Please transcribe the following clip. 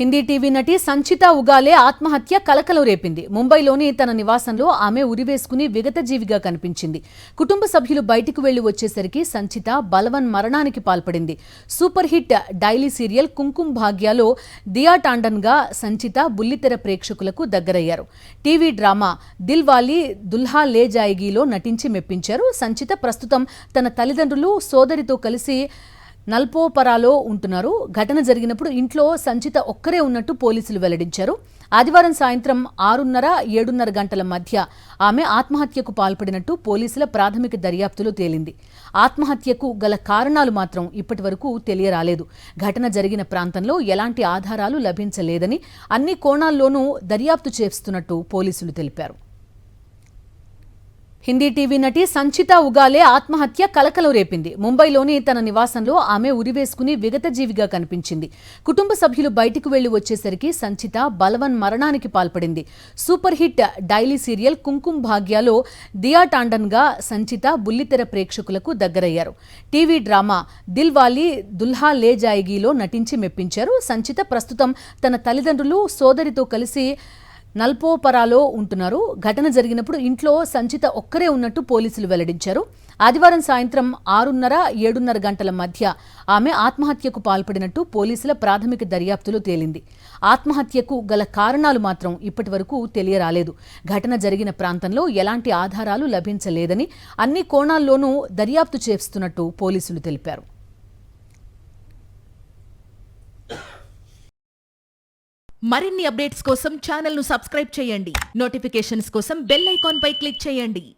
Hindi TV నటి సంచిత ఉగాలే ఆత్మహత్య కలకలం రేపింది. ముంబైలోని తన నివాసంలో ఆమె ఉరివేసుకుని విగతజీవిగా కనిపించింది. కుటుంబ సభ్యులు బయటికి వెళ్లి వచ్చేసరికి సంచిత బలవన్ మరణానికి పాల్పడింది. Super hit daily serial Kumkum భాగ్యలో దియా టాండన్గా సంచిత బుల్లితెర ప్రేక్షకులకు దగ్గరయ్యారు. టీవీ డ్రామా దిల్ వాలీ దుల్హా లే జాయేగీలో నటించి మెప్పించారు. సంచిత ప్రస్తుతం తన తల్లిదండ్రులు, సోదరితో కలిసి నల్పోపరాలో ఉంటున్నారు. ఘటన జరిగినప్పుడు ఇంట్లో సంచిత ఒక్కరే ఉన్నట్టు పోలీసులు వెల్లడించారు. ఆదివారం సాయంత్రం 6:30-7:30 గంటల మధ్య ఆమె ఆత్మహత్యకు పాల్పడినట్టు పోలీసుల ప్రాథమిక దర్యాప్తులో తేలింది. ఆత్మహత్యకు గల కారణాలు మాత్రం ఇప్పటివరకు తెలియరాలేదు. ఘటన జరిగిన ప్రాంతంలో ఎలాంటి ఆధారాలు లభించలేదని, అన్ని కోణాల్లోనూ దర్యాప్తు చేస్తున్నట్టు పోలీసులు తెలిపారు. హిందీ టీవీ నటి సంచిత ఉగాలే ఆత్మహత్య కలకలం రేపింది. ముంబైలోని తన నివాసంలో ఆమె ఉరివేసుకుని విగతజీవిగా కనిపించింది. కుటుంబ సభ్యులు బయటికి వెళ్లి వచ్చేసరికి సంచిత బలవన్ మరణానికి పాల్పడింది. Super hit daily serial Kumkum భాగ్యలో దియా టాండన్గా సంచిత బుల్లితెర ప్రేక్షకులకు దగ్గరయ్యారు. టీవీ డ్రామా దిల్ వాలీ దుల్హా లే జాయేగీలో నటించి మెప్పించారు. సంచిత ప్రస్తుతం తన తల్లిదండ్రులు, సోదరితో కలిసి నల్పోపరాలో ఉంటున్నారు. ఘటన జరిగినప్పుడు ఇంట్లో సంచిత ఒక్కరే ఉన్నట్టు పోలీసులు వెల్లడించారు. ఆదివారం సాయంత్రం 6:30-7:30 గంటల మధ్య ఆమె ఆత్మహత్యకు పాల్పడినట్టు పోలీసుల ప్రాథమిక దర్యాప్తులో తేలింది. ఆత్మహత్యకు గల కారణాలు మాత్రం ఇప్పటివరకు తెలియరాలేదు. ఘటన జరిగిన ప్రాంతంలో ఎలాంటి ఆధారాలు లభించలేదని, అన్ని కోణాల్లోనూ దర్యాప్తు చేస్తున్నట్టు పోలీసులు తెలిపారు. మరిన్ని అప్డేట్స్ కోసం ఛానల్ ను సబ్స్క్రైబ్ చేయండి. నోటిఫికేషన్స్ కోసం బెల్ ఐకాన్ పై క్లిక్ చేయండి.